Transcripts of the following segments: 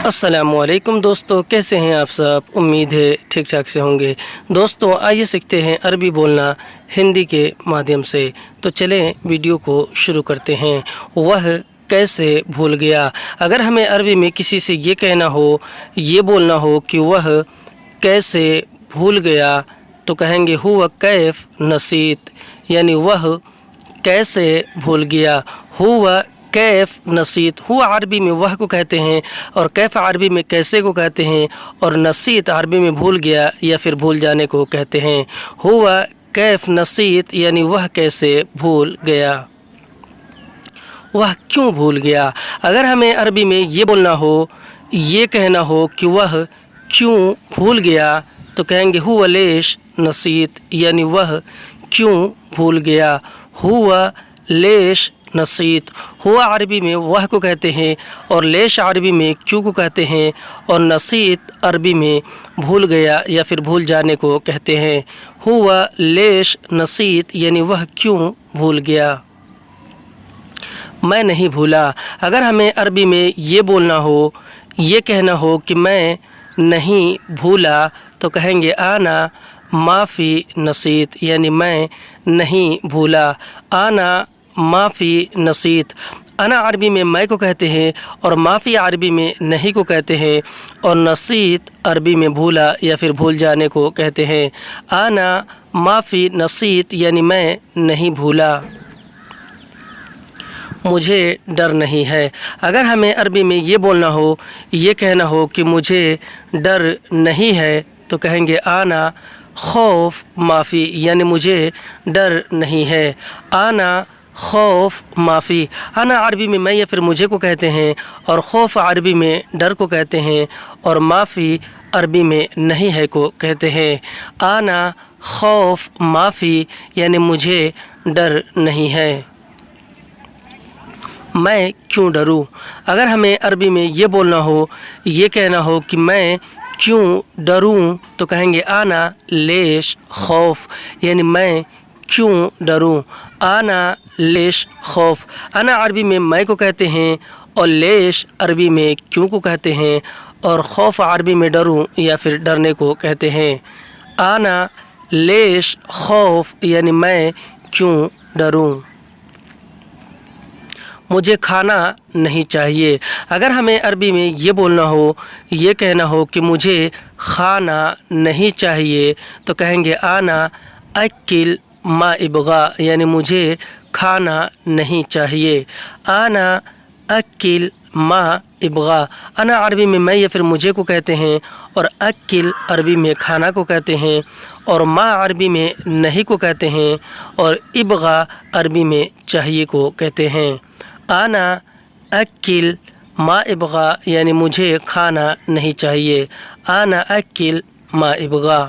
अस्सलामुअलैकुम दोस्तों, कैसे हैं आप सब। उम्मीद है ठीक ठाक से होंगे। दोस्तों आइए सीखते हैं अरबी बोलना हिंदी के माध्यम से। तो चलें वीडियो को शुरू करते हैं। वह कैसे भूल गया। अगर हमें अरबी में किसी से ये कहना हो, ये बोलना हो कि वह कैसे भूल गया, तो कहेंगे हुआ कैफ नसीत, यानी वह कैसे भूल गया। हुआ कैफ नसीत, हुआ अरबी में वह को कहते हैं और कैफ अरबी में कैसे को कहते हैं और नसीत अरबी में भूल गया या फिर भूल जाने को कहते हैं। हुआ कैफ नसीत यानी वह कैसे भूल गया। वह क्यों भूल गया। अगर हमें अरबी में ये बोलना हो, ये कहना हो कि वह क्यों भूल गया, तो कहेंगे हुआ लेश नसीत, यानी वह क्यों भूल गया। हुआ लेश नसीत, हुआ अरबी में वह को कहते हैं और लेश अरबी में क्यों को कहते हैं और नसीत अरबी में भूल गया या फिर भूल जाने को कहते हैं। हुआ लेश नसीत यानी वह क्यों भूल गया। मैं नहीं भूला। अगर हमें अरबी में ये बोलना हो, ये कहना हो कि मैं नहीं भूला, तो कहेंगे आना माफ़ी नसीत, यानी मैं नहीं भूला। आना माफ़ी नसीत, अना अरबी में मैं को कहते हैं और माफ़ी अरबी में नहीं को कहते हैं और नसीत अरबी में भूला या फिर भूल जाने को कहते हैं। आना माफ़ी नसीत यानी मैं नहीं भूला। मुझे डर नहीं है। अगर हमें अरबी में ये बोलना हो, ये कहना हो कि मुझे डर नहीं है, तो कहेंगे आना खौफ माफ़ी, यानी मुझे डर नहीं है। आना खौफ माफ़ी, आना अरबी में मैं या फिर मुझे को कहते हैं और खौफ अरबी में डर को कहते हैं और माफ़ी अरबी में नहीं है को कहते हैं। आना खौफ माफ़ी यानी मुझे डर नहीं है। मैं क्यों डरूं। अगर हमें अरबी में ये बोलना हो, ये कहना हो कि मैं क्यों डरूं, तो कहेंगे आना लेश खौफ, यानी मैं क्यों डरूं। आना लेश खौफ, आना अरबी में मैं को कहते हैं और लेश अरबी में क्यों को कहते हैं और खौफ अरबी में डरूं या फिर डरने को कहते हैं। आना लेश खौफ यानी मैं क्यों डरूं। मुझे खाना नहीं चाहिए। अगर हमें अरबी में ये बोलना हो, ये कहना हो कि मुझे खाना नहीं चाहिए, तो कहेंगे आना अकिल मा इबगा, यानी मुझे खाना नहीं चाहिए। आना अकिल मा इबगा, अना अरबी में मैं या फिर मुझे को कहते हैं और अकिल अरबी में खाना को कहते हैं और मा अरबी में नहीं को कहते हैं और इबगा अरबी में चाहिए को कहते हैं। आना अकिल मा इबगा यानी मुझे खाना नहीं चाहिए। आना अकिल मा इबगा,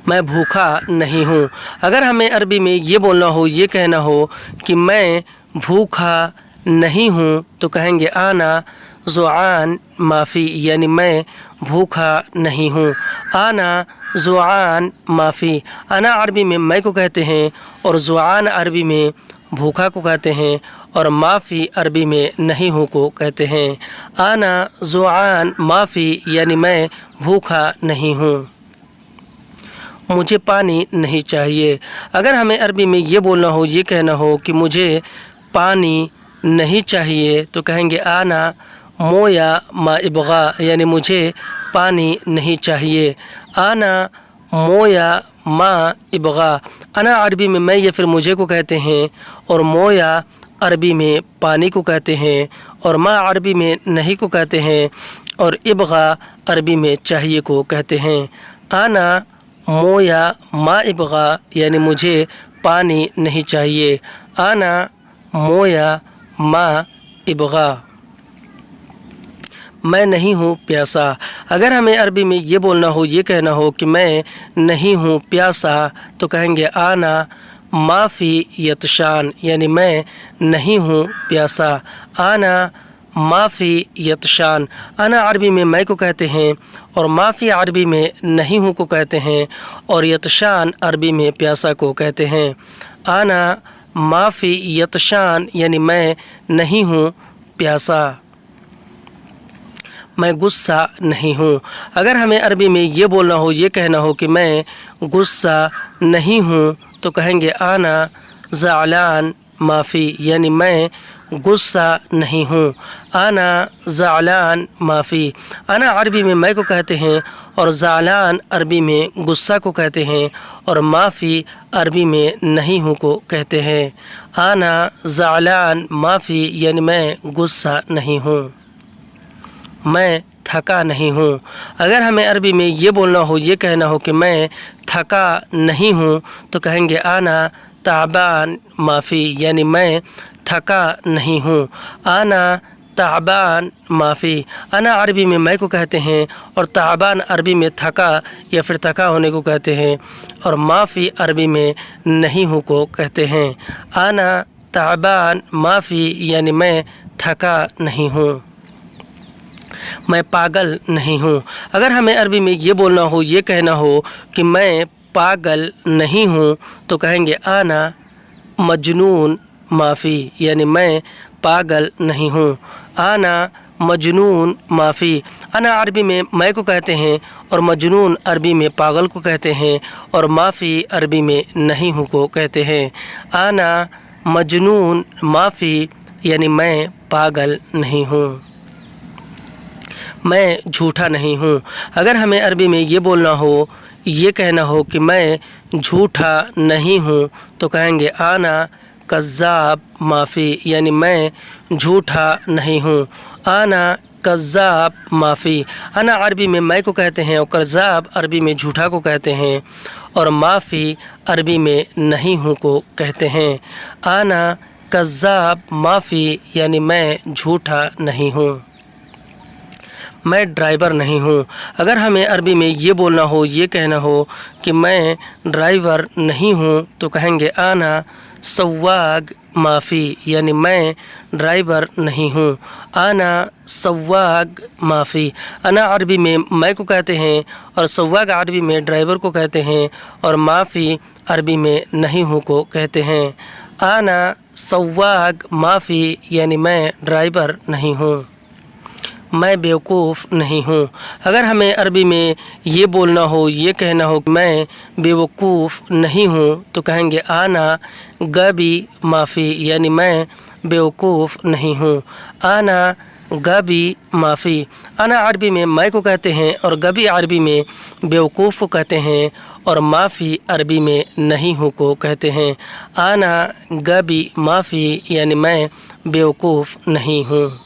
मैं भूखा नहीं हूँ। अगर हमें अरबी में ये बोलना हो, ये कहना हो कि मैं भूखा नहीं हूँ, तो कहेंगे आना ज़ुआन माफ़ी, यानी मैं भूखा नहीं हूँ। आना ज़ुआन माफ़ी, आना अरबी में मैं को कहते हैं और ज़ुआन अरबी में भूखा को कहते हैं और माफ़ी अरबी में नहीं हूँ को कहते हैं। आना ज़ुआन माफ़ी यानी मैं भूखा नहीं हूँ। मुझे पानी नहीं चाहिए। अगर हमें अरबी में ये बोलना हो, ये कहना हो कि मुझे पानी नहीं चाहिए, तो कहेंगे आना मोया मा इबगा, यानी मुझे पानी नहीं चाहिए। आना मोया मा इबगा, अना अरबी में मैं या फिर मुझे को कहते हैं और मोया अरबी में पानी को कहते हैं और मा अरबी में नहीं को कहते हैं और इबगा अरबी में चाहिए को कहते हैं। आना मोया मा इबगा यानी मुझे पानी नहीं चाहिए। आना मोया मा इबगा, मैं नहीं हूँ प्यासा। अगर हमें अरबी में ये बोलना हो, ये कहना हो कि मैं नहीं हूँ प्यासा, तो कहेंगे आना माफ़ी यतशान, यानी मैं नहीं हूँ प्यासा। आना माफ़ी यतशान, आना अरबी में मैं को कहते हैं और माफ़ी अरबी में नहीं हूँ को कहते हैं और यतशान अरबी में प्यासा को कहते हैं। आना माफ़ी यतशान यानी मैं नहीं हूँ प्यासा। میں غصہ نہیں ہوں۔ اگر ہمیں عربی میں یہ بولنا ہو، یہ کہنا ہو کہ میں غصہ نہیں ہوں تو کہیں گے آنا زعلان معافی، یعنی میں غصہ نہیں ہوں۔ آنا زعلان معافی، آنا عربی میں میں کو کہتے ہیں اور زعلان عربی میں غصہ کو کہتے ہیں اور معافی عربی میں نہیں ہوں کو کہتے ہیں۔ آنا زعلان معافی یعنی میں غصہ نہیں ہوں، میں تھکا نہیں ہوں۔ اگر ہمیں عربی میں یہ بولنا ہو، یہ کہنا ہو کہ میں تھکا نہیں ہوں تو کہیں گے آنا تعبان معافی، یعنی میں تھکا نہیں ہوں۔ آنا تعبان معافی، انا عربی میں میں کو کہتے ہیں اور تعبان عربی میں تھکا یا پھر تھکا ہونے کو کہتے ہیں اور معافی عربی میں نہیں ہوں کو کہتے ہیں۔ آنا تعبان معافی یعنی میں تھکا نہیں ہوں، میں پاگل نہیں ہوں۔ اگر ہمیں عربی میں یہ بولنا ہو، یہ کہنا ہو کہ میں پاگل نہیں ہوں تو کہیں گے آنا مجنون معافی، یعنی میں پاگل نہیں ہوں۔ آنا مجنون معافی، انا عربی میں میں کو کہتے ہیں اور مجنون عربی میں پاگل کو کہتے ہیں اور معافی عربی میں نہیں ہوں کو کہتے ہیں۔ آنا مجنون معافی یعنی میں پاگل نہیں ہوں، میں جھوٹا نہیں ہوں۔ اگر ہمیں عربی میں یہ بولنا ہو، یہ کہنا ہو کہ میں جھوٹا نہیں ہوں تو کہیں گے آنا کذاب معافی، یعنی میں جھوٹا نہیں ہوں۔ آنا کذاب معافی، انا عربی میں میں کو کہتے ہیں اور کذاب عربی میں جھوٹا کو کہتے ہیں اور معافی عربی میں نہیں ہوں کو کہتے ہیں۔ آنا کذاب معافی یعنی میں جھوٹا نہیں ہوں، میں ڈرائیور نہیں ہوں۔ اگر ہمیں عربی میں یہ بولنا ہو، یہ کہنا ہو کہ میں ڈرائیور نہیں ہوں تو کہیں گے آنا سواق معافی، یعنی میں ڈرائیور نہیں ہوں۔ آنا سواق معافی، انا عربی میں کو کہتے ہیں اور سواق عربی میں ڈرائیور کو کہتے ہیں اور معافی عربی میں نہیں ہوں کو کہتے ہیں۔ آنا سواق معافی یعنی میں ڈرائیور نہیں ہوں، میں بیوقوف نہیں ہوں۔ اگر ہمیں عربی میں یہ بولنا ہو، یہ کہنا ہو کہ میں بیوقوف نہیں ہوں تو کہیں گے آنا غبی معافی، یعنی میں بیوقوف نہیں ہوں۔ آنا غبی معافی، انا عربی میں کو کہتے ہیں اور غبی عربی میں بیوقوف کو کہتے ہیں اور معافی عربی میں نہیں ہوں کو کہتے ہیں۔ آنا غبی معافی یعنی میں بیوقوف نہیں ہوں۔